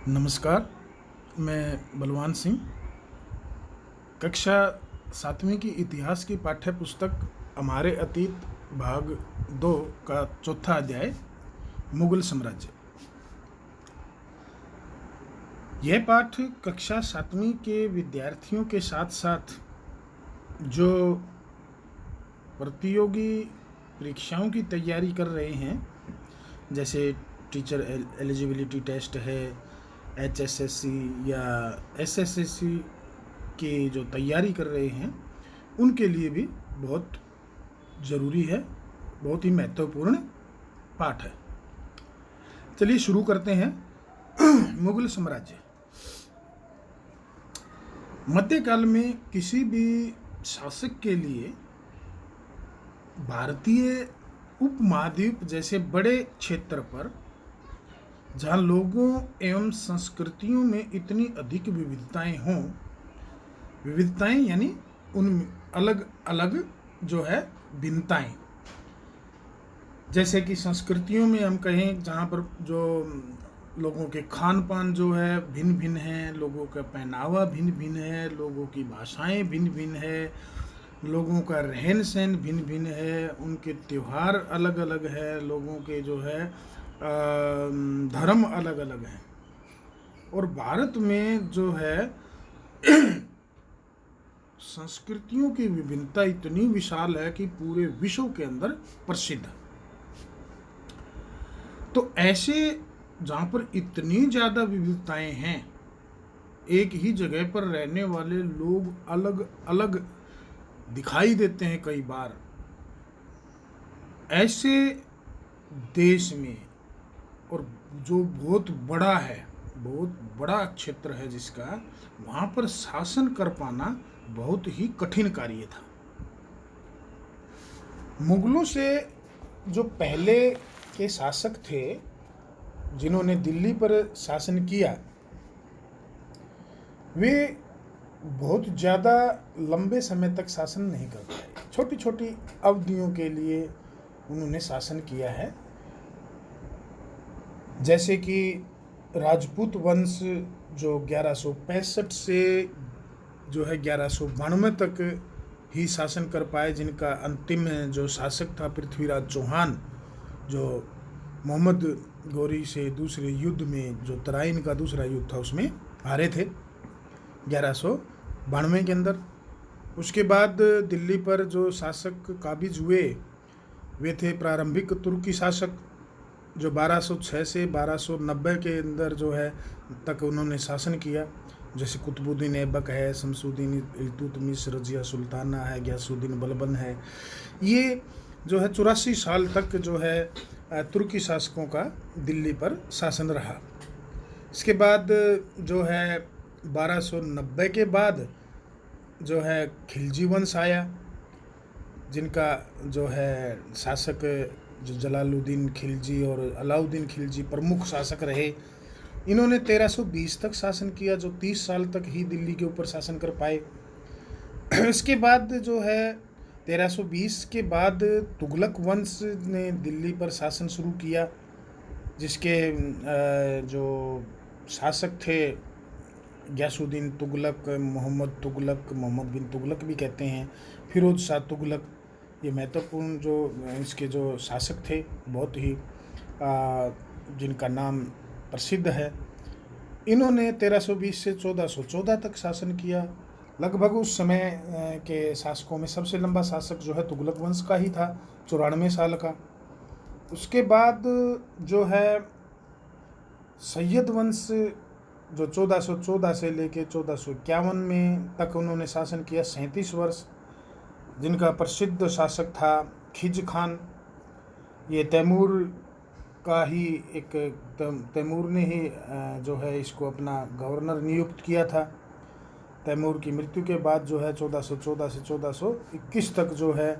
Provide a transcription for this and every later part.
नमस्कार। मैं बलवान सिंह। कक्षा 7वीं की इतिहास की पाठ्य पुस्तक हमारे अतीत भाग 2 का चौथा अध्याय मुगल साम्राज्य। यह पाठ कक्षा 7वीं के विद्यार्थियों के साथ साथ जो प्रतियोगी परीक्षाओं की तैयारी कर रहे हैं, जैसे टीचर एलिजिबिलिटी टेस्ट है, HSSC या SSSC की जो तैयारी कर रहे हैं, उनके लिए भी बहुत ज़रूरी है, बहुत ही महत्वपूर्ण पाठ है। चलिए शुरू करते हैं। मुगल साम्राज्य। मध्यकाल में किसी भी शासक के लिए भारतीय उपमहाद्वीप जैसे बड़े क्षेत्र पर, जहाँ लोगों एवं संस्कृतियों में इतनी अधिक विविधताएं हों, विविधताएं यानी उन अलग अलग जो है भिन्नताएं, जैसे कि संस्कृतियों में हम कहें जहाँ पर जो लोगों के खान पान जो है भिन्न भिन्न है, लोगों का पहनावा भिन्न भिन्न है, लोगों की भाषाएं भिन्न भिन्न है, लोगों का रहन सहन भिन्न भिन्न है, उनके त्यौहार अलग अलग है, लोगों के जो है धर्म अलग अलग हैं। और भारत में जो है संस्कृतियों की विभिन्नता इतनी विशाल है कि पूरे विश्व के अंदर प्रसिद्ध है। तो ऐसे जहाँ पर इतनी ज़्यादा विविधताएं हैं, एक ही जगह पर रहने वाले लोग अलग अलग दिखाई देते हैं कई बार, ऐसे देश में, और जो बहुत बड़ा है, बहुत बड़ा क्षेत्र है जिसका, वहाँ पर शासन कर पाना बहुत ही कठिन कार्य था। मुगलों से जो पहले के शासक थे जिन्होंने दिल्ली पर शासन किया, वे बहुत ज़्यादा लंबे समय तक शासन नहीं कर पाए, छोटी छोटी अवधियों के लिए उन्होंने शासन किया है। जैसे कि राजपूत वंश जो 1165 से जो है 1192 तक ही शासन कर पाए, जिनका अंतिम जो शासक था पृथ्वीराज चौहान, जो मोहम्मद गौरी से दूसरे युद्ध में, जो तराइन का दूसरा युद्ध था, उसमें हारे थे 1192 के अंदर। उसके बाद दिल्ली पर जो शासक काबिज हुए वे थे प्रारंभिक तुर्की शासक, जो 1206 से 1290 के अंदर जो है तक उन्होंने शासन किया, जैसे कुतुबुद्दीन ऐबक है, शमसुद्दीन इल्तुतमिश, रजिया सुल्ताना है, गयासुद्दीन बलबन है। ये जो है 84 साल तक जो है तुर्की शासकों का दिल्ली पर शासन रहा। इसके बाद जो है 1290 के बाद जो है खिलजी वंश आया, जिनका जो है शासक जो जलालुद्दीन खिलजी और अलाउद्दीन खिलजी प्रमुख शासक रहे। इन्होंने 1320 तक शासन किया, जो 30 साल तक ही दिल्ली के ऊपर शासन कर पाए। इसके बाद जो है 1320 के बाद तुगलक वंश ने दिल्ली पर शासन शुरू किया, जिसके जो शासक थे गयासुद्दीन तुगलक, मोहम्मद तुगलक, मोहम्मद बिन तुगलक भी कहते हैं, फिरोज शाह तुगलक, ये महत्वपूर्ण जो इसके जो शासक थे, बहुत ही जिनका नाम प्रसिद्ध है। इन्होंने 1320 से 1414 तक शासन किया। लगभग उस समय के शासकों में सबसे लंबा शासक जो है तुगलक वंश का ही था, 94 साल का। उसके बाद जो है सैयद वंश, जो 1414 से लेके 1451 में तक उन्होंने शासन किया, 37 वर्ष, जिनका प्रसिद्ध शासक था खिज खान। ये तैमूर का ही एक, तैमूर ने ही जो है इसको अपना गवर्नर नियुक्त किया था। तैमूर की मृत्यु के बाद जो है 1414 से 1421 तक जो है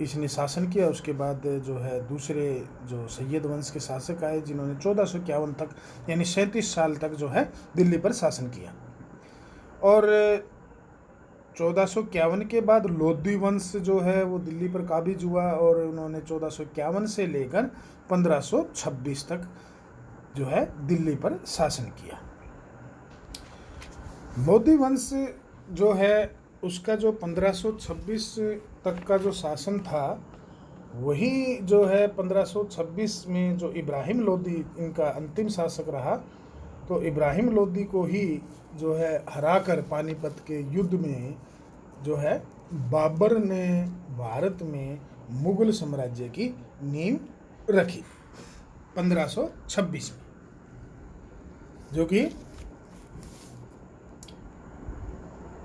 इसने शासन किया। उसके बाद जो है दूसरे जो सैयद वंश के शासक आए, जिन्होंने 1451 तक यानी 37 साल तक जो है दिल्ली पर शासन किया। और 1451 के बाद लोधी वंश जो है वो दिल्ली पर काबिज हुआ, और उन्होंने 1451 से लेकर 1526 तक जो है दिल्ली पर शासन किया। लोधी वंश जो है उसका जो 1526 तक का जो शासन था, वही जो है 1526 में जो इब्राहिम लोधी इनका अंतिम शासक रहा, तो इब्राहिम लोधी को ही जो है हराकर पानीपत के युद्ध में जो है बाबर ने भारत में मुगल साम्राज्य की नींव रखी 1526 में, जो कि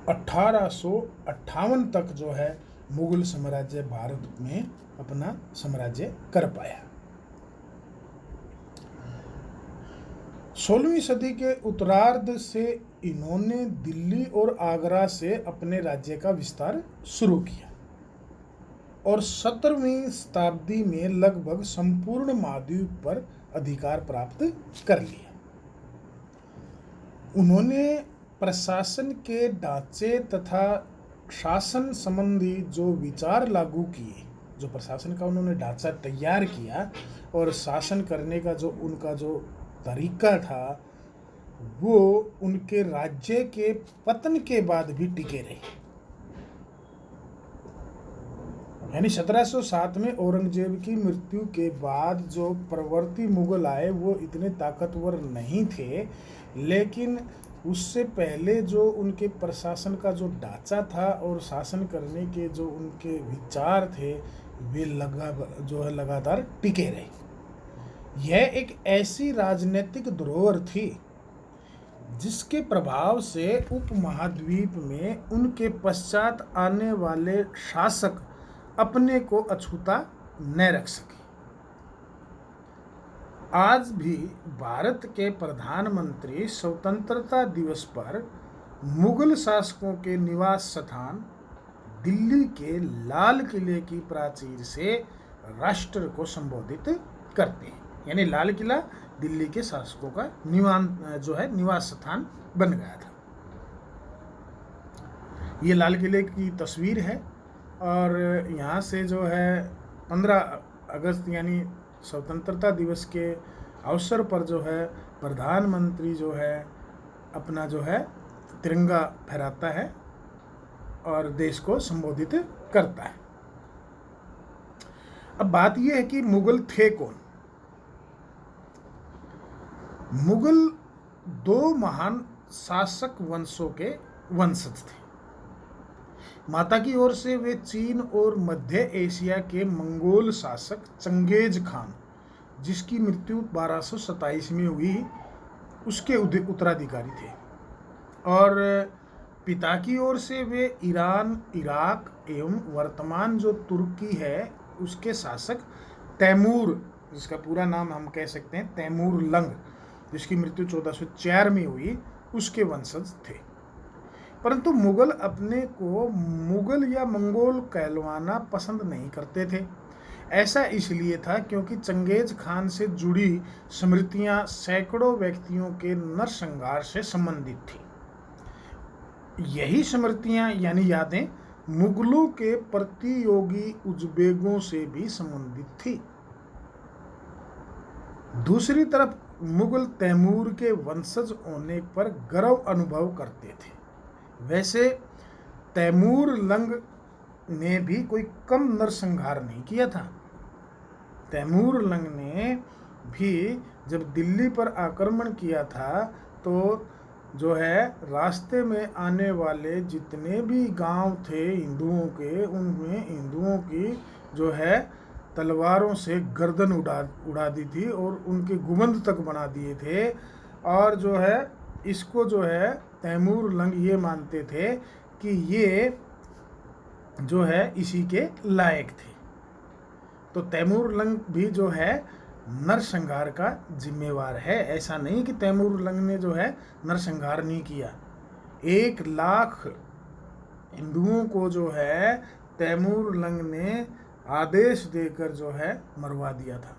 1858 तक जो है मुगल साम्राज्य भारत में अपना साम्राज्य कर पाया। 16वीं सदी के उत्तरार्ध से इन्होंने दिल्ली और आगरा से अपने राज्य का विस्तार शुरू किया और 17वीं शताब्दी में लगभग संपूर्ण महाद्वीप पर अधिकार प्राप्त कर लिया। उन्होंने प्रशासन के ढांचे तथा शासन संबंधी जो विचार लागू किए, जो प्रशासन का उन्होंने ढांचा तैयार किया और शासन करने का जो उनका जो तरीका था, वो उनके राज्य के पतन के बाद भी टिके रहे। यानी 1707 में औरंगजेब की मृत्यु के बाद जो प्रवर्ती मुगल आए वो इतने ताकतवर नहीं थे, लेकिन उससे पहले जो उनके प्रशासन का जो ढांचा था और शासन करने के जो उनके विचार थे, वे लगातार टिके रहे। यह एक ऐसी राजनीतिक धरोहर थी जिसके प्रभाव से उपमहाद्वीप में उनके पश्चात आने वाले शासक अपने को अछूता न रख सके। आज भी भारत के प्रधानमंत्री स्वतंत्रता दिवस पर मुगल शासकों के निवास स्थान दिल्ली के लाल किले की प्राचीर से राष्ट्र को संबोधित करते हैं। यानी लाल किला दिल्ली के शासकों का निवास स्थान बन गया था। ये लाल किले की तस्वीर है और यहाँ से जो है 15 अगस्त यानी स्वतंत्रता दिवस के अवसर पर जो है प्रधानमंत्री जो है अपना जो है तिरंगा फहराता है और देश को संबोधित करता है। अब बात यह है कि मुगल थे कौन। मुगल दो महान शासक वंशों के वंशज थे। माता की ओर से वे चीन और मध्य एशिया के मंगोल शासक चंगेज खान, जिसकी मृत्यु 1227 में हुई, उसके उत्तराधिकारी थे। और पिता की ओर से वे ईरान, इराक एवं वर्तमान जो तुर्की है उसके शासक तैमूर, जिसका पूरा नाम हम कह सकते हैं तैमूर लंग, जिसकी मृत्यु 1404 में हुई, उसके वंशज थे। परंतु मुगल अपने को मुगल या मंगोल कहलवाना पसंद नहीं करते थे। ऐसा इसलिए था क्योंकि चंगेज खान से जुड़ी स्मृतियां सैकड़ों व्यक्तियों के नरसंहार से संबंधित थी। यही स्मृतियां यानी यादें मुगलों के प्रतियोगी उज़्बेकों से भी संबंधित थी। दूसरी तरफ मुगल तैमूर के वंशज होने पर गर्व अनुभव करते थे। वैसे तैमूर लंग ने भी कोई कम नरसंहार नहीं किया था। तैमूर लंग ने भी जब दिल्ली पर आक्रमण किया था तो जो है रास्ते में आने वाले जितने भी गांव थे हिंदुओं के, उनमें हिंदुओं की जो है तलवारों से गर्दन उड़ा दी थी और उनके गुंबद तक बना दिए थे। और जो है इसको जो है तैमूर लंग ये मानते थे कि ये जो है इसी के लायक थे। तो तैमूर लंग भी जो है नरसंहार का जिम्मेवार है। ऐसा नहीं कि तैमूर लंग ने जो है नरसंहार नहीं किया। 1 लाख हिंदुओं को जो है तैमूर लंग ने आदेश देकर जो है मरवा दिया था,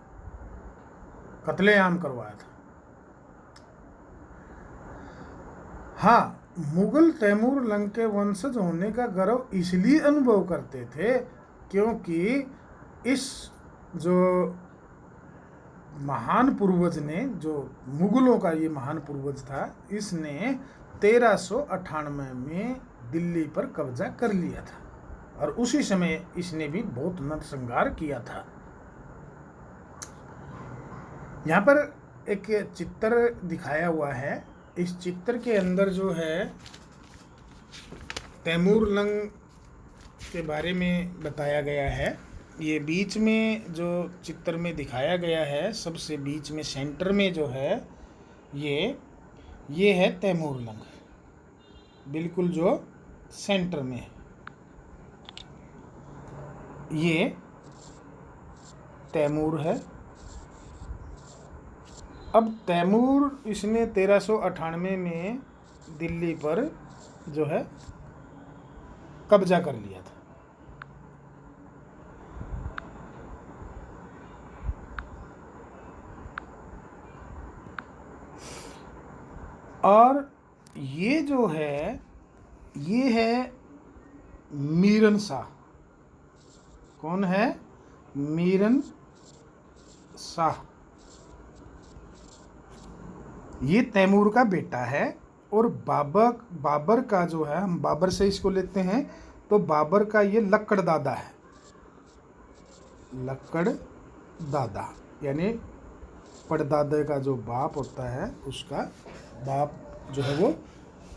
कत्लेआम करवाया था। हाँ, मुगल तैमूर लंग के वंशज होने का गर्व इसलिए अनुभव करते थे क्योंकि इस जो महान पूर्वज ने, जो मुगलों का ये महान पूर्वज था, इसने 1398 में दिल्ली पर कब्जा कर लिया था और उसी समय इसने भी बहुत नरसंहार किया था। यहाँ पर एक चित्र दिखाया हुआ है। इस चित्र के अंदर जो है तैमूर लंग के बारे में बताया गया है। ये बीच में जो चित्र में दिखाया गया है, सबसे बीच में सेंटर में जो है ये है तैमूर लंग, बिल्कुल जो सेंटर में है। ये तैमूर है। अब तैमूर इसने 1398 में दिल्ली पर जो है कब्जा कर लिया था। और ये जो है ये है मीरन शाह। कौन है? मीरन शाह। ये तैमूर का बेटा है। और बाबर का जो है, हम बाबर से इसको लेते हैं, तो बाबर का ये लक्कड़ दादा है। लक्कड़ दादा यानी परदादे का जो बाप होता है, उसका बाप जो है वो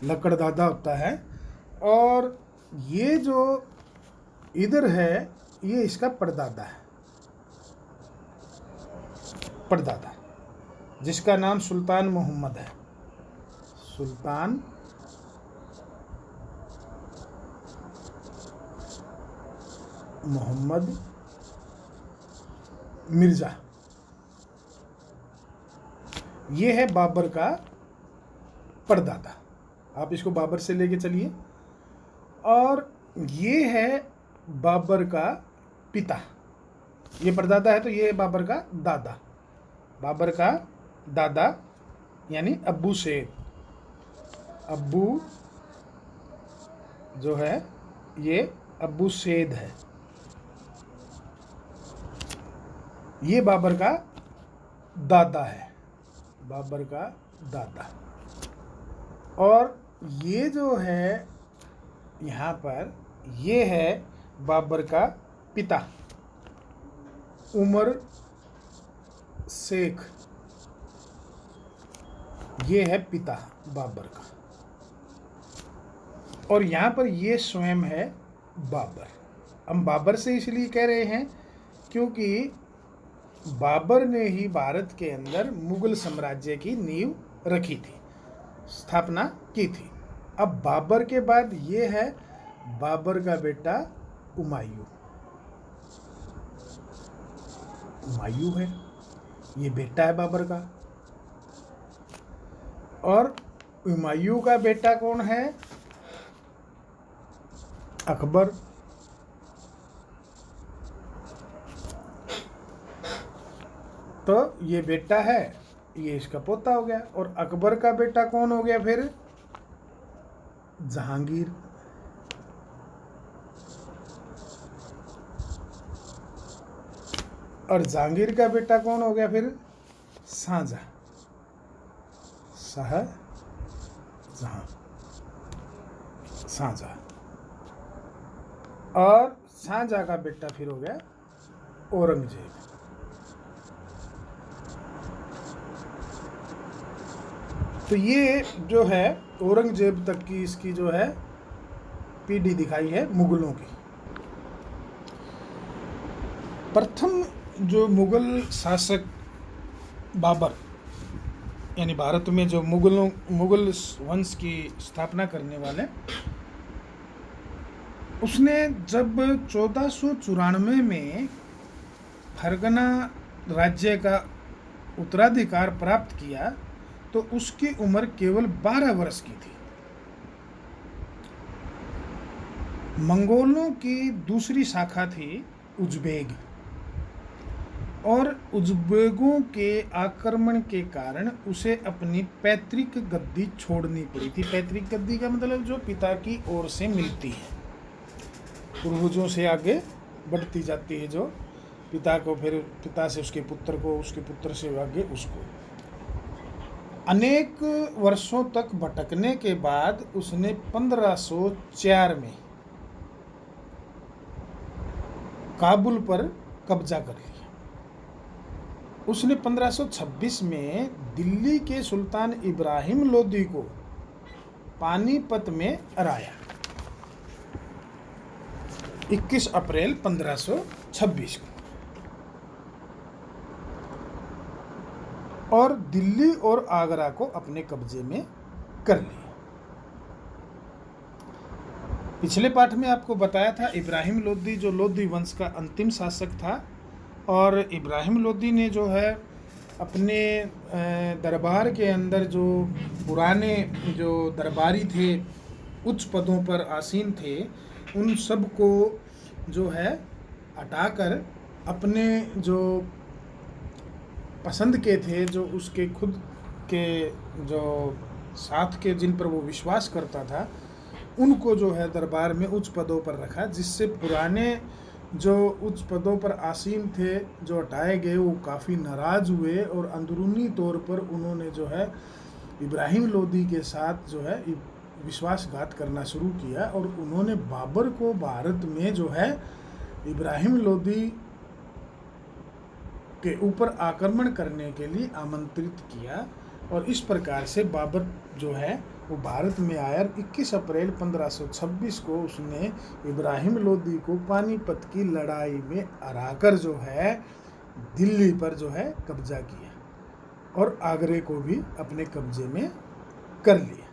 लक्कड़ दादा होता है। और ये जो इधर है ये इसका परदादा है, परदादा, जिसका नाम सुल्तान मोहम्मद है। सुल्तान मोहम्मद मिर्ज़ा। ये है बाबर का परदादा। आप इसको बाबर से लेके चलिए। और ये है बाबर का पिता। ये परदादा है तो ये है बाबर का दादा। बाबर का दादा यानी अब्बू सैद। अब्बू जो है ये अब्बू सैद है। ये बाबर का दादा है, बाबर का दादा। और ये जो है यहाँ पर ये है बाबर का पिता उमर शेख। ये है पिता बाबर का। और यहाँ पर ये स्वयं है बाबर। हम बाबर से इसलिए कह रहे हैं क्योंकि बाबर ने ही भारत के अंदर मुगल साम्राज्य की नींव रखी थी, स्थापना की थी। अब बाबर के बाद ये है बाबर का बेटा हुमायूं। हुमायूं है, ये बेटा है बाबर का। और हुमायूं का बेटा कौन है? अकबर। तो ये बेटा है, ये इसका पोता हो गया। और अकबर का बेटा कौन हो गया फिर? जहांगीर। और जहांगीर का बेटा कौन हो गया फिर? शाहजहां। शाहजहां। और शाहजहां का बेटा फिर हो गया औरंगजेब। तो ये जो है औरंगजेब तक की इसकी जो है पीढ़ी दिखाई है मुगलों की। प्रथम जो मुगल शासक बाबर, यानी भारत में जो मुगल वंश की स्थापना करने वाले, उसने जब 1494 में फरगना राज्य का उत्तराधिकार प्राप्त किया तो उसकी उम्र केवल 12 वर्ष की थी। मंगोलों की दूसरी शाखा थी उज्बेक, और उज्बेकों के आक्रमण के कारण उसे अपनी पैतृक गद्दी छोड़नी पड़ी थी। पैतृक गद्दी का मतलब जो पिता की ओर से मिलती है, पूर्वजों से आगे बढ़ती जाती है जो पिता को, फिर पिता से उसके पुत्र को, उसके पुत्र से आगे उसको। अनेक वर्षों तक भटकने के बाद उसने 1504 में काबुल पर कब्जा कर लिया। उसने 1526 में दिल्ली के सुल्तान इब्राहिम लोदी को पानीपत में हराया। 21 अप्रैल 1526 को, और दिल्ली और आगरा को अपने कब्जे में कर लिया। पिछले पाठ में आपको बताया था इब्राहिम लोदी जो लोदी वंश का अंतिम शासक था, और इब्राहिम लोदी ने जो है अपने दरबार के अंदर जो पुराने जो दरबारी थे, उच्च पदों पर आसीन थे, उन सब को जो है हटाकर अपने जो पसंद के थे, जो उसके खुद के जो साथ के, जिन पर वो विश्वास करता था, उनको जो है दरबार में उच्च पदों पर रखा, जिससे पुराने जो उच्च पदों पर आसीन थे जो हटाए गए वो काफ़ी नाराज़ हुए, और अंदरूनी तौर पर उन्होंने जो है इब्राहिम लोदी के साथ जो है विश्वासघात करना शुरू किया, और उन्होंने बाबर को भारत में जो है इब्राहिम लोदी के ऊपर आक्रमण करने के लिए आमंत्रित किया, और इस प्रकार से बाबर जो है वो भारत में आया। 21 अप्रैल 1526 को उसने इब्राहिम लोदी को पानीपत की लड़ाई में हराकर जो है दिल्ली पर जो है कब्जा किया, और आगरे को भी अपने कब्जे में कर लिया।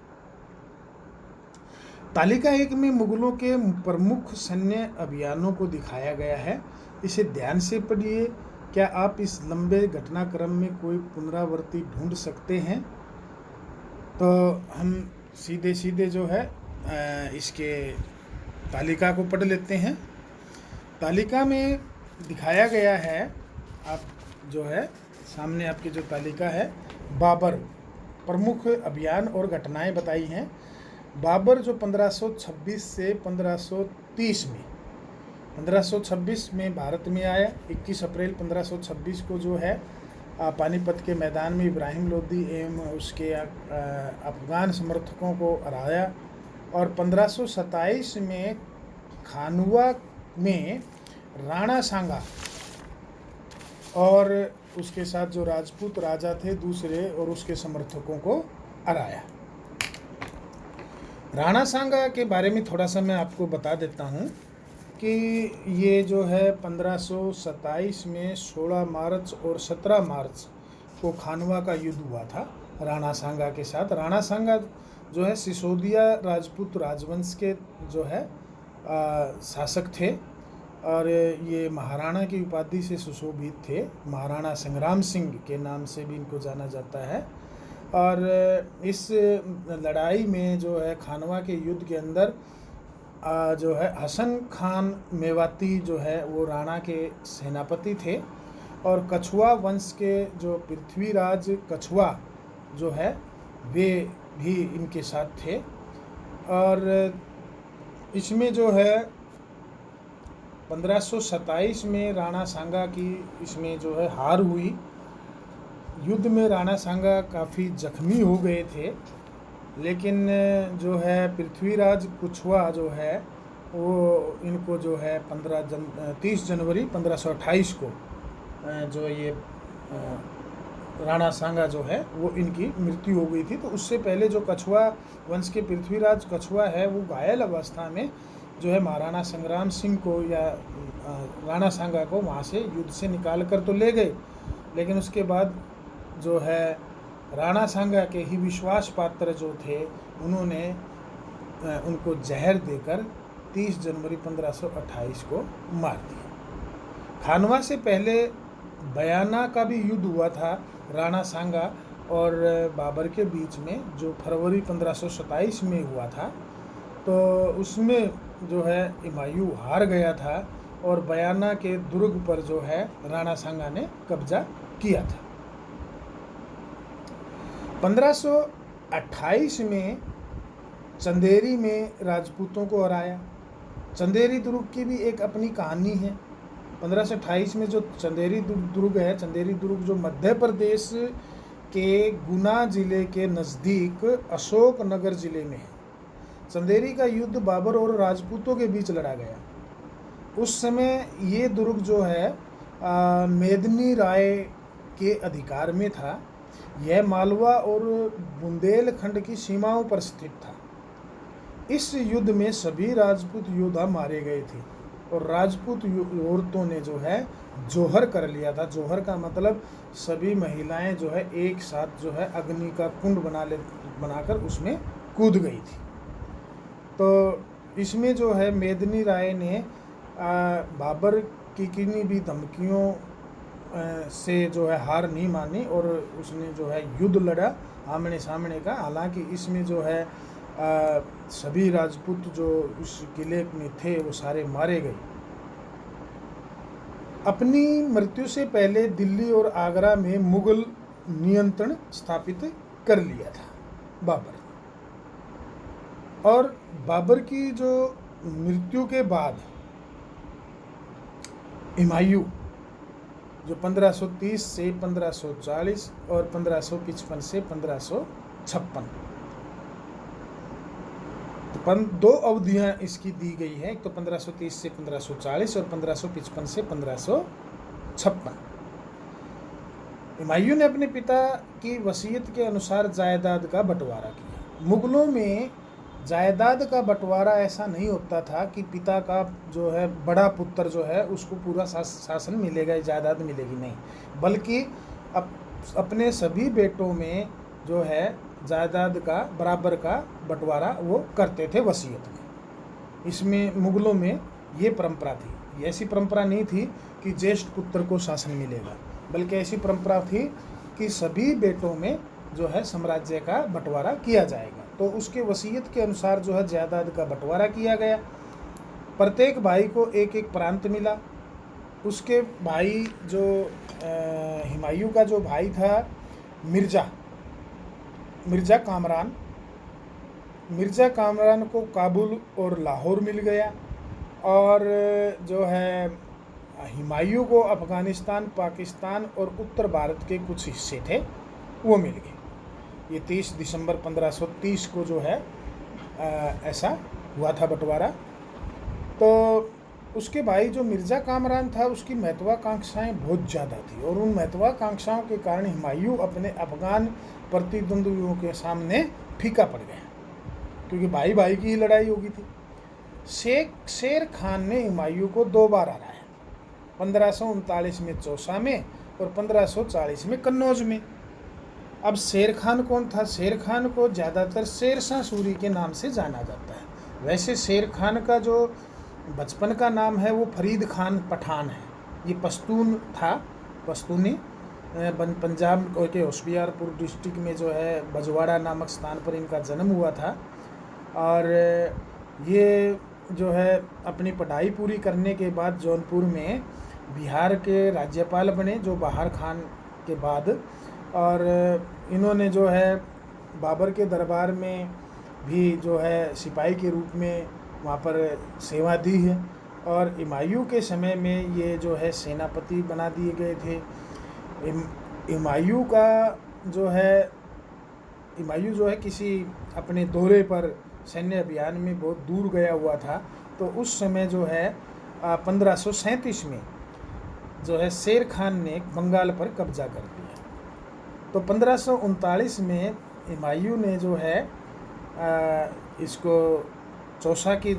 तालिका 1 में मुगलों के प्रमुख सैन्य अभियानों को दिखाया गया है। इसे ध्यान से पढ़िए। क्या आप इस लंबे घटनाक्रम में कोई पुनरावृत्ति ढूंढ सकते हैं? तो हम सीधे सीधे जो है इसके तालिका को पढ़ लेते हैं। तालिका में दिखाया गया है, आप जो है सामने आपकी जो तालिका है, बाबर प्रमुख अभियान और घटनाएं बताई हैं। बाबर जो 1526 से 1530 में 1526 में भारत में आया। 21 अप्रैल 1526 को जो है पानीपत के मैदान में इब्राहिम लोदी एवं उसके अफगान समर्थकों को हराया, और 1527 में खानुआ में राणा सांगा और उसके साथ जो राजपूत राजा थे दूसरे और उसके समर्थकों को हराया। राणा सांगा के बारे में थोड़ा सा मैं आपको बता देता हूँ कि ये जो है 1527 में 16 मार्च और 17 मार्च को खानवा का युद्ध हुआ था राणा सांगा के साथ। राणा सांगा जो है सिसोदिया राजपूत राजवंश के जो है शासक थे, और ये महाराणा की उपाधि से सुशोभित थे। महाराणा संग्राम सिंह के नाम से भी इनको जाना जाता है। और इस लड़ाई में जो है खानवा के युद्ध के अंदर जो है हसन खान मेवाती जो है वो राणा के सेनापति थे, और कछुआ वंश के जो पृथ्वीराज कछुआ जो है वे भी इनके साथ थे। और इसमें जो है 1527 में राणा सांगा की इसमें जो है हार हुई। युद्ध में राणा सांगा काफ़ी जख्मी हो गए थे, लेकिन जो है पृथ्वीराज कछुआ जो है वो इनको जो है 30 जनवरी 1528 को जो ये राणा सांगा जो है वो इनकी मृत्यु हो गई थी। तो उससे पहले जो कछुआ वंश के पृथ्वीराज कछुआ है वो घायल अवस्था में जो है महाराणा संग्राम सिंह को या राणा सांगा को वहाँ से युद्ध से निकाल कर तो ले गए, लेकिन उसके बाद जो है राणा सांगा के ही विश्वास पात्र जो थे उन्होंने उनको जहर देकर 30 जनवरी 1528 को मार दिया। खानवा से पहले बयाना का भी युद्ध हुआ था राणा सांगा और बाबर के बीच में, जो फरवरी 1527 में हुआ था। तो उसमें जो है हुमायूं हार गया था और बयाना के दुर्ग पर जो है राणा सांगा ने कब्जा किया था। 1528 में चंदेरी में राजपूतों को हराया। चंदेरी दुर्ग की भी एक अपनी कहानी है। 1528 में जो चंदेरी दुर्ग है, चंदेरी दुर्ग जो मध्य प्रदेश के गुना जिले के नज़दीक अशोकनगर जिले में है। चंदेरी का युद्ध बाबर और राजपूतों के बीच लड़ा गया। उस समय ये दुर्ग जो है मेदिनी राय के अधिकार में था। यह मालवा और बुंदेलखंड की सीमाओं पर स्थित था। इस युद्ध में सभी राजपूत योद्धा मारे गए थे और राजपूत औरतों ने जो है जोहर कर लिया था। जोहर का मतलब सभी महिलाएं जो है एक साथ जो है अग्नि का कुंड बनाकर उसमें कूद गई थी। तो इसमें जो है मेदिनी राय ने बाबर की किन्हीं भी धमकियों से जो है हार नहीं मानी और उसने जो है युद्ध लड़ा आमने सामने का। हालांकि इसमें जो है सभी राजपूत जो उस किले में थे वो सारे मारे गए। अपनी मृत्यु से पहले दिल्ली और आगरा में मुगल नियंत्रण स्थापित कर लिया था बाबर। और बाबर की जो मृत्यु के बाद हुमायूं जो 1530 से 1540 और 1555 से 1556 तो दो अवधियां इसकी दी गई है। एक तो 1530 से 1540 और 1555 से 1556। हुमायूं ने अपने पिता की वसीयत के अनुसार जायदाद का बंटवारा किया। मुगलों में जायदाद का बंटवारा ऐसा नहीं होता था कि पिता का जो है बड़ा पुत्र जो है उसको पूरा शासन मिलेगा, जायदाद मिलेगी, नहीं, बल्कि अपने सभी बेटों में जो है जायदाद का बराबर का बंटवारा वो करते थे वसीयत में। इसमें मुगलों में ये परंपरा थी। ऐसी परंपरा नहीं थी कि ज्येष्ठ पुत्र को शासन मिलेगा, बल्कि ऐसी परंपरा थी कि सभी बेटों में जो है साम्राज्य का बंटवारा किया जाएगा। तो उसके वसीयत के अनुसार जो है जायदाद का बंटवारा किया गया। प्रत्येक भाई को एक एक प्रांत मिला। उसके भाई जो हुमायूं का जो भाई था मिर्ज़ा कामरान को काबुल और लाहौर मिल गया। और जो है हुमायूं को अफ़गानिस्तान, पाकिस्तान और उत्तर भारत के कुछ हिस्से थे वो मिल गए। ये 30 दिसंबर 1530 को जो है ऐसा हुआ था बंटवारा। तो उसके भाई जो मिर्ज़ा कामरान था उसकी महत्वाकांक्षाएं बहुत ज़्यादा थी और उन महत्वाकांक्षाओं के कारण हुमायूं अपने अफ़गान प्रतिद्वंदियों के सामने फीका पड़ गया, क्योंकि भाई भाई की ही लड़ाई होगी थी। शेर खान ने हुमायूं को 2 बार हराया, 1539 में चौसा में और 1540 में कन्नौज में। अब शेर खान कौन था? शेर खान को ज़्यादातर शेरशाह सूरी के नाम से जाना जाता है। वैसे शेर खान का जो बचपन का नाम है वो फरीद खान पठान है। ये पश्तून था, पश्तूनी। पंजाब के होशियारपुर डिस्ट्रिक्ट में जो है बजवाड़ा नामक स्थान पर इनका जन्म हुआ था। और ये जो है अपनी पढ़ाई पूरी करने के बाद जौनपुर में बिहार के राज्यपाल बने, जो बहार खान के बाद। और इन्होंने जो है बाबर के दरबार में भी जो है सिपाही के रूप में वहाँ पर सेवा दी है। और हुमायूं के समय में ये जो है सेनापति बना दिए गए थे। हुमायूं जो है किसी अपने दौरे पर सैन्य अभियान में बहुत दूर गया हुआ था। तो उस समय जो है 1537 में जो है शेर खान ने बंगाल पर कब्जा कर लिया। तो 1539 में हुमायूं ने जो है इसको चौसा की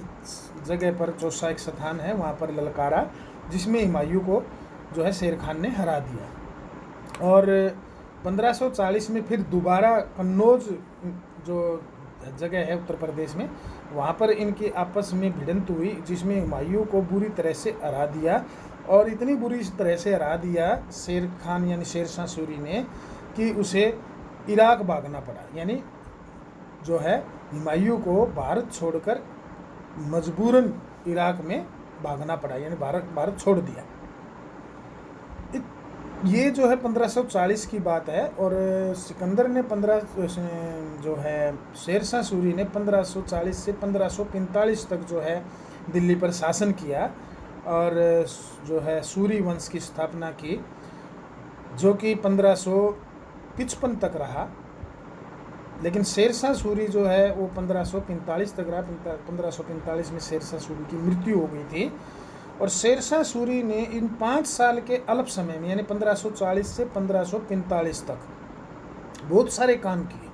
जगह पर, चौसा एक स्थान है वहाँ पर ललकारा, जिसमें हुमायूं को जो है शेर खान ने हरा दिया। और 1540 में फिर दोबारा कन्नौज जो जगह है उत्तर प्रदेश में, वहाँ पर इनकी आपस में भिड़ंत हुई, जिसमें हुमायूं को बुरी तरह से हरा दिया। और इतनी बुरी तरह से हरा दिया शेर खान यानी शेरशाह सूरी ने कि उसे इराक भागना पड़ा। यानी जो है हुमायूं को भारत छोड़कर मजबूरन इराक में भागना पड़ा, यानी भारत छोड़ दिया। ये जो है 1540 की बात है। और सिकंदर ने जो है शेरशाह सूरी ने 1540 से 1545 तक जो है दिल्ली पर शासन किया। और जो है सूरी वंश की स्थापना की, जो कि 1555 तक रहा। लेकिन शेरशाह सूरी जो है वो 1545 तक रहा। 1545 में शेरशाह सूरी की मृत्यु हो गई थी। और शेरशाह सूरी ने इन 5 साल के अल्प समय में, यानी 1540 से 1545 तक बहुत सारे काम किए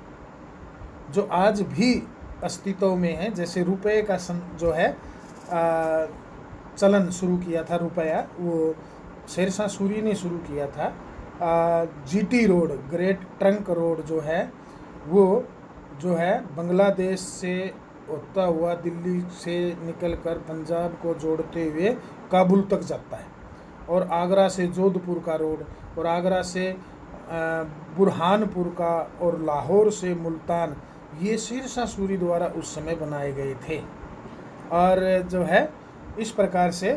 जो आज भी अस्तित्व में है। जैसे रुपये का जो है चलन शुरू किया था, रुपया, वो शेरशाह सूरी ने शुरू किया था। GT road, great trunk road जो है, वो जो है बांग्लादेश से होता हुआ दिल्ली से निकलकर पंजाब को जोड़ते हुए काबुल तक जाता है। और आगरा से जोधपुर का रोड, और आगरा से बुरहानपुर का, और लाहौर से मुल्तान, ये शेरशाह सूरी द्वारा उस समय बनाए गए थे। और जो है इस प्रकार से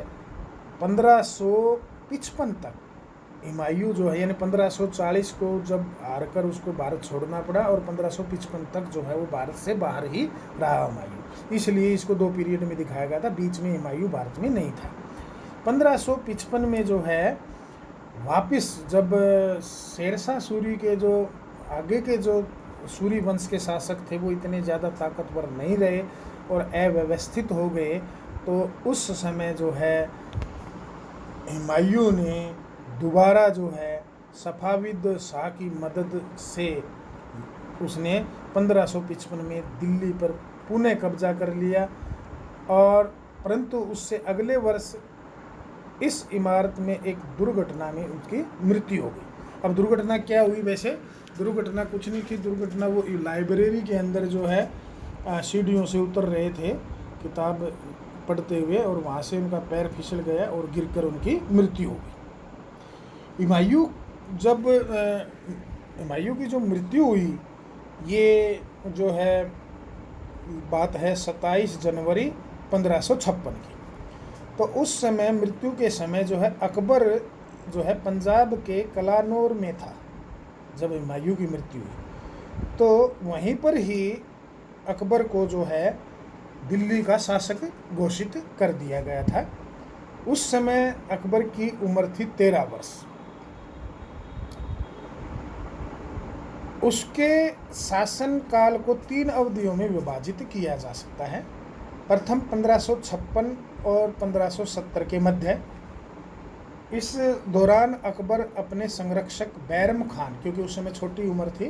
1555 तक हुमायूं जो है, यानी 1540 को जब हार कर उसको भारत छोड़ना पड़ा, और 1555 तक जो है वो भारत से बाहर ही रहा हुमायूं। इसलिए इसको 2 पीरियड में दिखाया गया था, बीच में हुमायूं भारत में नहीं था। 1555 में जो है वापस जब शेरशाह सूरी के जो आगे के जो सूरी वंश के शासक थे वो इतने ज़्यादा ताकतवर नहीं रहे और अव्यवस्थित हो गए, तो उस समय जो है हुमायूं ने दोबारा जो है सफाविद शाह की मदद से उसने 1555 में दिल्ली पर पुनः कब्जा कर लिया। और परंतु उससे अगले वर्ष इस इमारत में एक दुर्घटना में उसकी मृत्यु हो गई। अब दुर्घटना क्या हुई? वैसे दुर्घटना कुछ नहीं थी। दुर्घटना वो लाइब्रेरी के अंदर जो है सीढ़ियों से उतर रहे थे किताब पढ़ते हुए, और वहाँ से उनका पैर फिसल गया और गिरकर उनकी मृत्यु हो गई। हुमायूं की जो मृत्यु हुई, ये जो है बात है 27 जनवरी 1556 की। तो उस समय मृत्यु के समय जो है अकबर जो है पंजाब के कलानौर में था जब हुमायूं की मृत्यु हुई। तो वहीं पर ही अकबर को जो है दिल्ली का शासक घोषित कर दिया गया था। उस समय अकबर की उम्र थी 13 वर्ष। उसके शासन काल को 3 अवधियों में विभाजित किया जा सकता है। प्रथम 1556 और 1570 के मध्य। इस दौरान अकबर अपने संरक्षक बैरम खान, क्योंकि उस समय छोटी उम्र थी,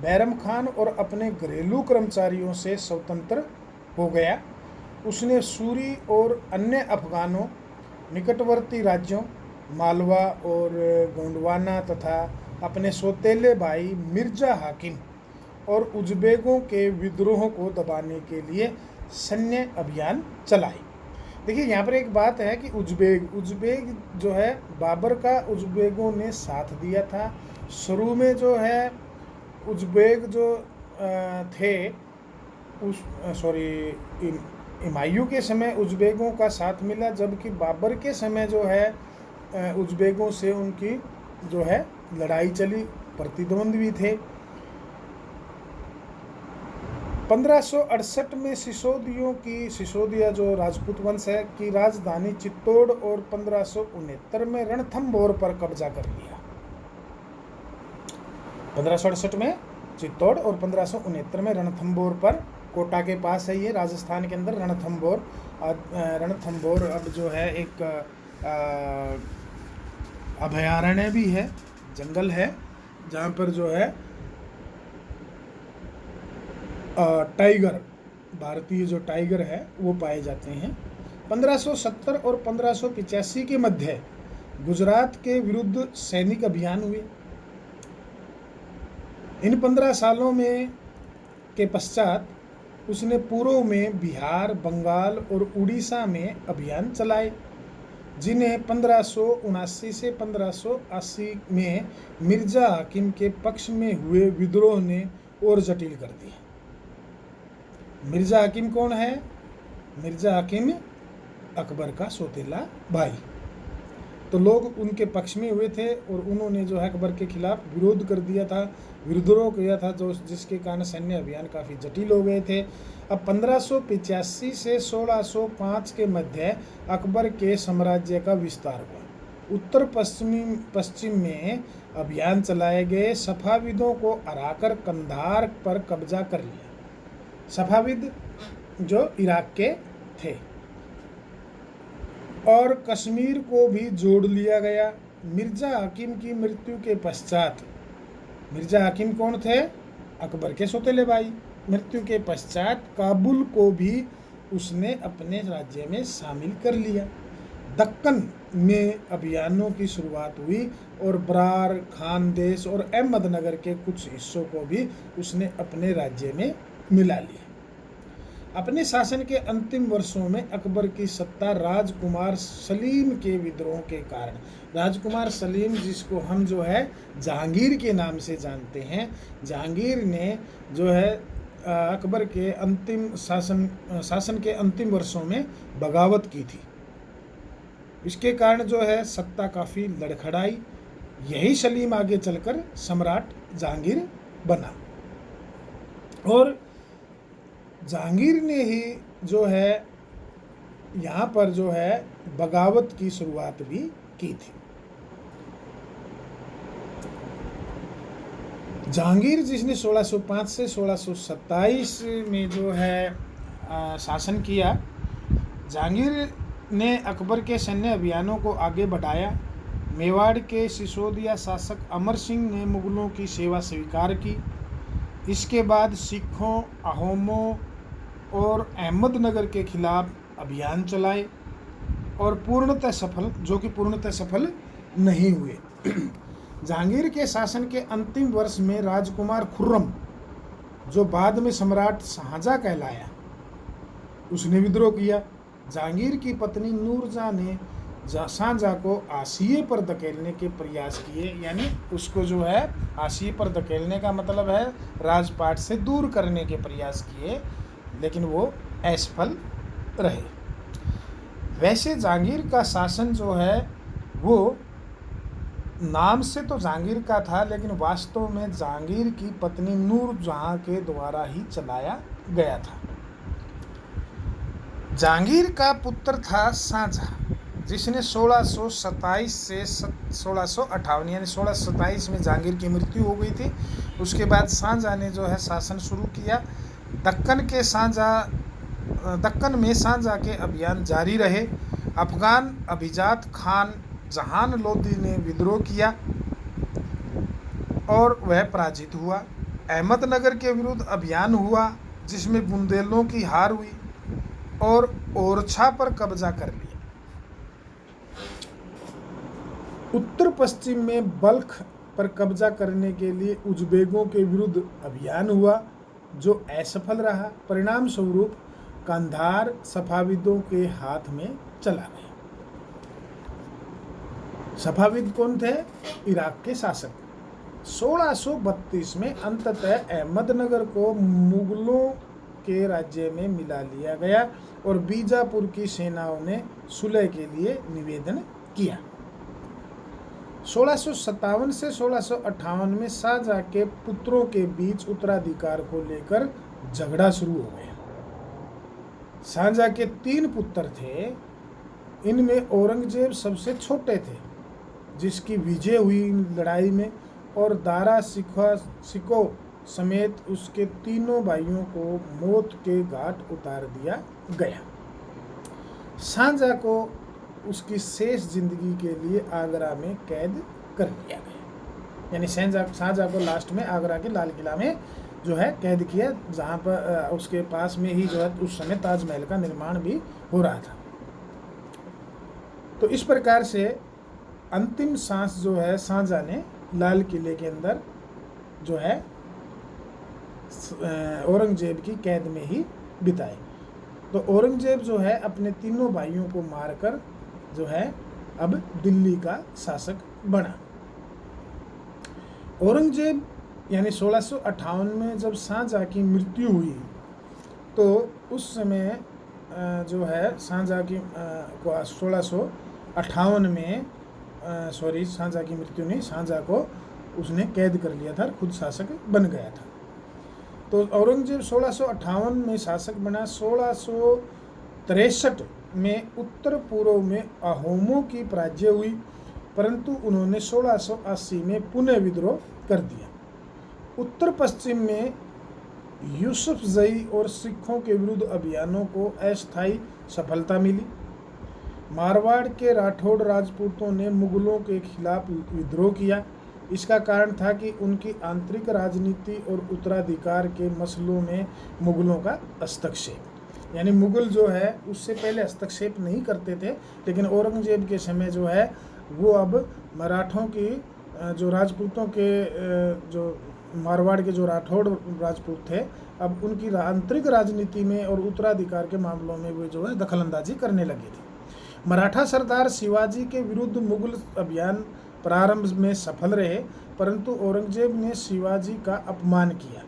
बैरम खान और अपने घरेलू कर्मचारियों से स्वतंत्र हो गया। उसने सूरी और अन्य अफगानों, निकटवर्ती राज्यों मालवा और गोंडवाना तथा अपने सौतेले भाई मिर्जा हाकिम और उज़्बेकों के विद्रोह को दबाने के लिए सैन्य अभियान चलाई। देखिए यहाँ पर एक बात है कि उज़्बेक जो है बाबर का उज़्बेकों ने साथ दिया था। शुरू में जो है उज़्बेक जो थे हुमायूं के समय उज़्बेकों का साथ मिला, जबकि बाबर के समय जो है उज़्बेकों से उनकी जो है लड़ाई चली, प्रतिद्वंद भी थे। 1568 में सिसोदिया जो राजपूत वंश है की राजधानी चित्तौड़, और 1569 में रणथंभौर पर कब्जा कर लिया। 1568 में चित्तौड़ और 1569 में रणथंभौर पर, कोटा के पास है ये, राजस्थान के अंदर रणथंभौर। रणथंभौर अब जो है एक अभयारण्य भी है, जंगल है, जहाँ पर जो है टाइगर, भारतीय जो टाइगर है वो पाए जाते हैं। 1570 और 1585 के मध्य गुजरात के विरुद्ध सैनिक अभियान हुए। इन 15 सालों में के पश्चात उसने पूर्व में बिहार, बंगाल और उड़ीसा में अभियान चलाए, जिन्हें 1579 से 1580 में मिर्जा हाकिम के पक्ष में हुए विद्रोह ने और जटिल कर दिया। मिर्जा हाकिम कौन है? मिर्जा हाकिम अकबर का सौतेला भाई। तो लोग उनके पक्ष में हुए थे और उन्होंने जो है अकबर के खिलाफ विरोध कर दिया था विद्रोह किया था, जो जिसके कारण सैन्य अभियान काफ़ी जटिल हो गए थे। अब 1585 से 1605 के मध्य अकबर के साम्राज्य का विस्तार हुआ। उत्तर पश्चिम में अभियान चलाए गए। सफाविदों को हराकर कंधार पर कब्जा कर लिया। सफाविद जो इराक के थे, और कश्मीर को भी जोड़ लिया गया। मिर्जा हाकिम की मृत्यु के पश्चात, मिर्जा हाकिम कौन थे? अकबर के सौतेले भाई। मृत्यु के पश्चात काबुल को भी उसने अपने राज्य में शामिल कर लिया। दक्कन में अभियानों की शुरुआत हुई और बरार, खानदेश और अहमदनगर के कुछ हिस्सों को भी उसने अपने राज्य में मिला लिया। अपने शासन के अंतिम वर्षों में अकबर की सत्ता राजकुमार सलीम के विद्रोह के कारण, राजकुमार सलीम जिसको हम जो है जहांगीर के नाम से जानते हैं, जहांगीर ने जो है अकबर के अंतिम शासन के अंतिम वर्षों में बगावत की थी। इसके कारण जो है सत्ता काफ़ी लड़खड़ाई। यही सलीम आगे चलकर सम्राट जहांगीर बना, और जहांगीर ने ही जो है यहाँ पर जो है बगावत की शुरुआत भी की थी। जहांगीर जिसने 1605 से 1627 में जो है शासन किया, जहांगीर ने अकबर के सैन्य अभियानों को आगे बढ़ाया। मेवाड़ के सिसोदिया शासक अमर सिंह ने मुगलों की सेवा स्वीकार की। इसके बाद सिखों, अहोमों और अहमदनगर के खिलाफ अभियान चलाए और पूर्णतः सफल नहीं हुए। जहांगीर के शासन के अंतिम वर्ष में राजकुमार खुर्रम, जो बाद में सम्राट शाहजहां कहलाया, उसने विद्रोह किया। जहांगीर की पत्नी नूरजहां ने शाहजहां को हाशिए पर धकेलने के प्रयास किए, यानी उसको जो है हाशिए पर धकेलने का मतलब है राजपाट से दूर करने के प्रयास किए, लेकिन वो असफल रहे। वैसे जहांगीर का शासन जो है वो नाम से तो जहांगीर का था, लेकिन वास्तव में जहांगीर की पत्नी नूरजहां के द्वारा ही चलाया गया था। जहांगीर का पुत्र था शाहजहां, जिसने 1627 से 1658 यानी 1627 में जहांगीर की मृत्यु हो गई थी। उसके बाद शाहजहां ने जो है शासन शुरू किया। दक्कन में शाहजहां के अभियान जारी रहे। अफगान अभिजात खान जहान लोदी ने विद्रोह किया और वह पराजित हुआ। अहमदनगर के विरुद्ध अभियान हुआ, जिसमें बुंदेलों की हार हुई और ओरछा पर कब्जा कर लिया। उत्तर पश्चिम में बल्ख पर कब्जा करने के लिए उज़्बेकों के विरुद्ध अभियान हुआ, जो असफल रहा। परिणाम स्वरूप कंधार सफाविदों के हाथ में चला गया। सफाविद कौन थे? इराक के शासक। 1632 में अंततः अहमदनगर को मुगलों के राज्य में मिला लिया गया और बीजापुर की सेनाओं ने सुलह के लिए निवेदन किया। 1657 से 1658 में शाहजहां के पुत्रों के बीच उत्तराधिकार को लेकर झगड़ा शुरू हो गया। शाहजहां के 3 पुत्र थे। इनमें औरंगजेब सबसे छोटे थे, जिसकी विजय हुई लड़ाई में, और दारा सिको समेत उसके तीनों भाइयों को मौत के घाट उतार दिया गया। शाहजहां को उसकी शेष जिंदगी के लिए आगरा में कैद कर लिया गया। यानी शाहजहां को लास्ट में आगरा के लाल किला में जो है कैद किया, जहाँ पर उसके पास में ही जो है उस समय ताजमहल का निर्माण भी हो रहा था। तो इस प्रकार से अंतिम सांस जो है शाहजहां ने लाल किले के अंदर जो है औरंगजेब की कैद में ही बिताई। तो औरंगजेब जो है अपने तीनों भाइयों को मारकर जो है अब दिल्ली का शासक बना। औरंगजेब यानी 1658 में जब शाहजहां की मृत्यु हुई, तो उस समय जो है शाहजहां की 1658 में शाहजहां की मृत्यु नहीं, शाहजहां को उसने कैद कर लिया था और खुद शासक बन गया था। तो औरंगजेब 1658 में शासक बना। 1663 में उत्तर पूर्व में अहोमों की पराजय हुई, परंतु उन्होंने 1680 में पुनः विद्रोह कर दिया। उत्तर पश्चिम में यूसुफजई और सिखों के विरुद्ध अभियानों को अस्थायी सफलता मिली। मारवाड़ के राठौड़ राजपूतों ने मुगलों के खिलाफ विद्रोह किया। इसका कारण था कि उनकी आंतरिक राजनीति और उत्तराधिकार के मसलों में मुगलों का हस्तक्षेप, यानी मुगल जो है उससे पहले हस्तक्षेप नहीं करते थे, लेकिन औरंगजेब के समय जो है वो अब मराठों की जो राजपूतों के जो मारवाड़ के जो राठौड़ राजपूत थे, अब उनकी आंतरिक राजनीति में और उत्तराधिकार के मामलों में वो जो है दखलंदाजी करने लगे थे। मराठा सरदार शिवाजी के विरुद्ध मुगल अभियान प्रारंभ में सफल रहे, परंतु औरंगजेब ने शिवाजी का अपमान किया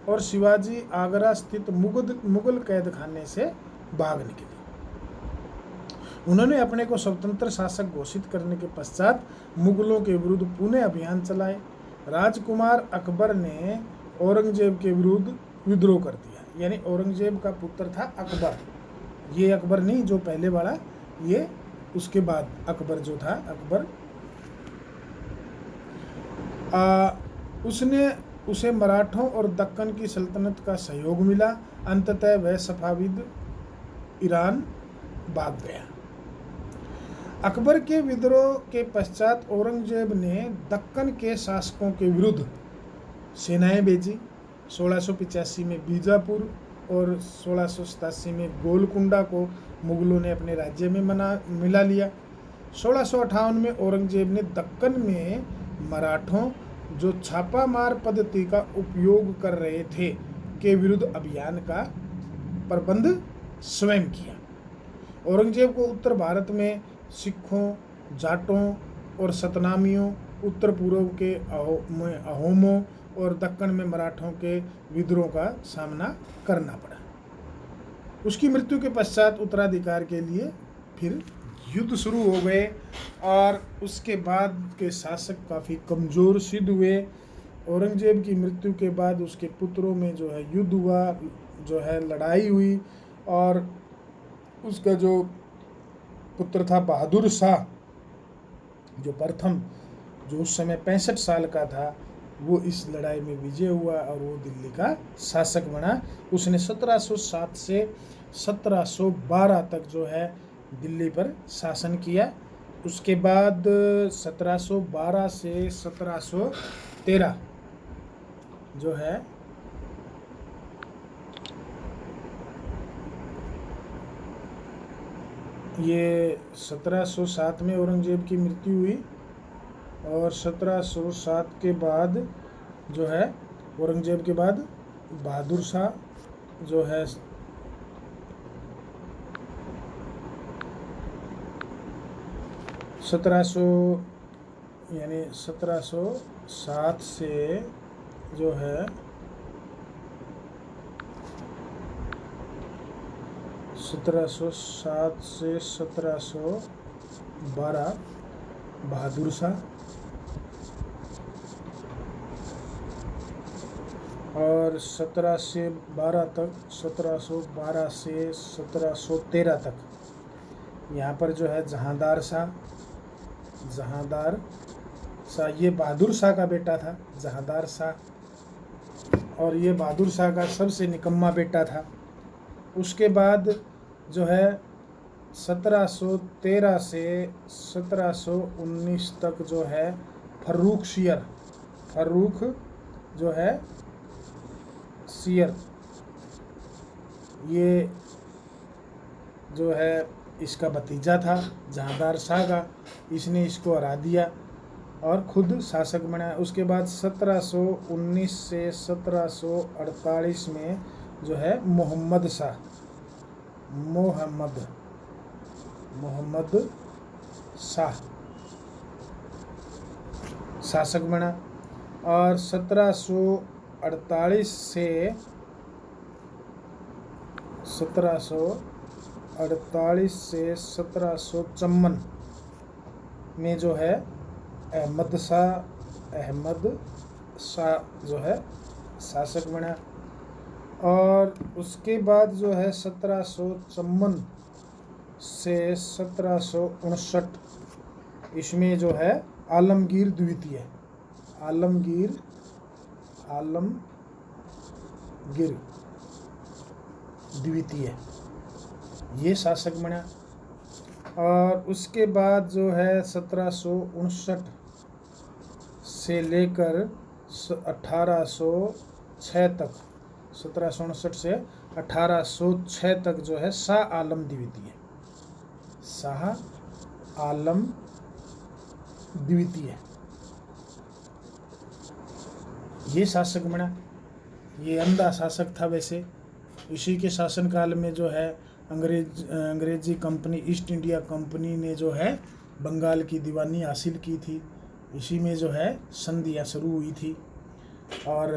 और शिवाजी आगरा स्थित मुगल कैद खाने से भाग निकले। उन्होंने अपने को स्वतंत्र शासक घोषित करने के पश्चात मुगलों के विरुद्ध पुनः अभियान चलाए। राजकुमार अकबर ने औरंगजेब के विरुद्ध विद्रोह कर दिया, यानी औरंगजेब का पुत्र था अकबर, ये अकबर नहीं जो पहले वाला, ये उसके बाद अकबर जो था अकबर, उसे मराठों और दक्कन की सल्तनत का सहयोग मिला। अंततः वह सफाविद ईरान भाग गया। अकबर के विद्रोह के पश्चात औरंगजेब ने दक्कन के शासकों के विरुद्ध सेनाएं भेजी। 1685 में बीजापुर और 1687 में गोलकुंडा को मुगलों ने अपने राज्य में मिला लिया। 1658 में औरंगजेब ने दक्कन में मराठों जो छापामार पद्धति का उपयोग कर रहे थे के विरुद्ध अभियान का प्रबंध स्वयं किया। औरंगजेब को उत्तर भारत में सिखों, जाटों और सतनामियों, उत्तर पूर्व के अहोमों और दक्कन में मराठों के विद्रोह का सामना करना पड़ा। उसकी मृत्यु के पश्चात उत्तराधिकार के लिए फिर युद्ध शुरू हो गए और उसके बाद के शासक काफ़ी कमज़ोर सिद्ध हुए। औरंगजेब की मृत्यु के बाद उसके पुत्रों में जो है युद्ध हुआ, जो है लड़ाई हुई, और उसका जो पुत्र था बहादुर शाह जो प्रथम, जो उस समय 65 साल का था, वो इस लड़ाई में विजय हुआ और वो दिल्ली का शासक बना। उसने 1707 से 1712 तक जो है दिल्ली पर शासन किया। उसके बाद 1712 से 1713 जो है ये 1707 में औरंगजेब की मृत्यु हुई और 1707 के बाद जो है औरंगजेब के बाद बहादुर शाह जो है 1707 से जो है 1707 से 1712 बहादुर शाह, और 17 से 12 तक, 1712 से 1713 तक यहाँ पर जो है जहांदार शाह, ये बहादुर शाह का बेटा था जहांदार शाह, और ये बहादुर शाह का सबसे निकम्मा बेटा था। उसके बाद जो है 1713 से 1719 तक जो है फर्रुख जो है सियर, ये जो है इसका भतीजा था जहांदार शाह का, इसने इसको हरा दिया और खुद शासक बना। उसके बाद 1719 से 1748 में जो है मोहम्मद शाह शासक बना, और 1748 से 1754 में जो है अहमद शाह अहमद शाह जो है शासक बना। और उसके बाद जो है 1754 से 1759 इसमें जो है आलमगीर द्वितीय ये शासक बना। और उसके बाद जो है 1759 से लेकर 1806 तक 1759 से 1806 तक जो है शाह आलम द्वितीय ये शासक बना। ये अंधा शासक था वैसे। इसी के शासनकाल में जो है अंग्रेजी कंपनी ईस्ट इंडिया कंपनी ने जो है बंगाल की दीवानी हासिल की थी। इसी में जो है संधियाँ शुरू हुई थी और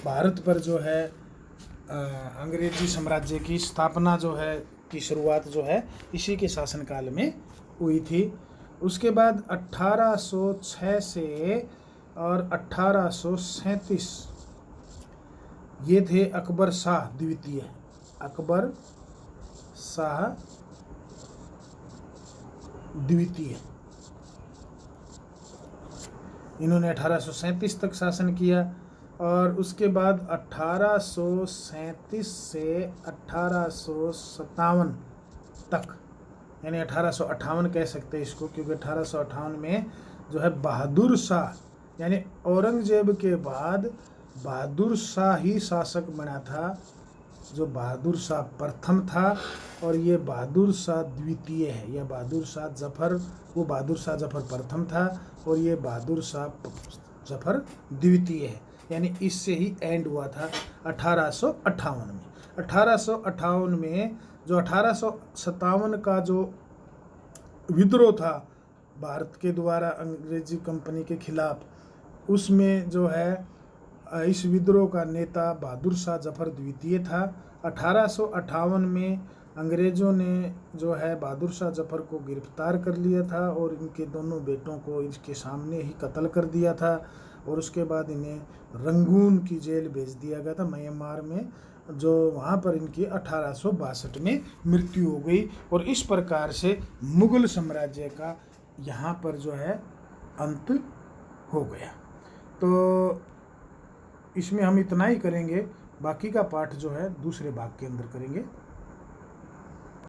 भारत पर जो है अंग्रेजी साम्राज्य की स्थापना जो है की शुरुआत जो है इसी के शासनकाल में हुई थी। उसके बाद 1806 से और 1837 ये थे अकबर शाह द्वितीय। इन्होंने 1837 तक शासन किया। और उसके बाद 1837 से 1857 तक, यानी 1858 कह सकते हैं इसको, क्योंकि 1858 में जो है बहादुर शाह, यानी औरंगजेब के बाद बहादुर शाह ही शासक बना था। जो बहादुर शाह प्रथम था और ये बहादुर शाह द्वितीय है। यह बहादुर शाह जफर, वो बहादुर शाह जफर प्रथम था और ये बहादुर शाह जफर द्वितीय है, यानी इससे ही एंड हुआ था 1858 में। 1858 में जो 1857 का जो विद्रोह था भारत के द्वारा अंग्रेजी कंपनी के खिलाफ, उसमें जो है इस विद्रोह का नेता बहादुर शाह जफर द्वितीय था। 1858 में अंग्रेज़ों ने जो है बहादुर शाह जफर को गिरफ्तार कर लिया था और इनके दोनों बेटों को इसके सामने ही कत्ल कर दिया था। और उसके बाद इन्हें रंगून की जेल भेज दिया गया था म्यांमार में, जो वहाँ पर इनकी 1862 में मृत्यु हो गई। और इस प्रकार से मुग़ल साम्राज्य का यहाँ पर जो है अंत हो गया। तो इसमें हम इतना ही करेंगे, बाकी का पाठ जो है दूसरे भाग के अंदर करेंगे।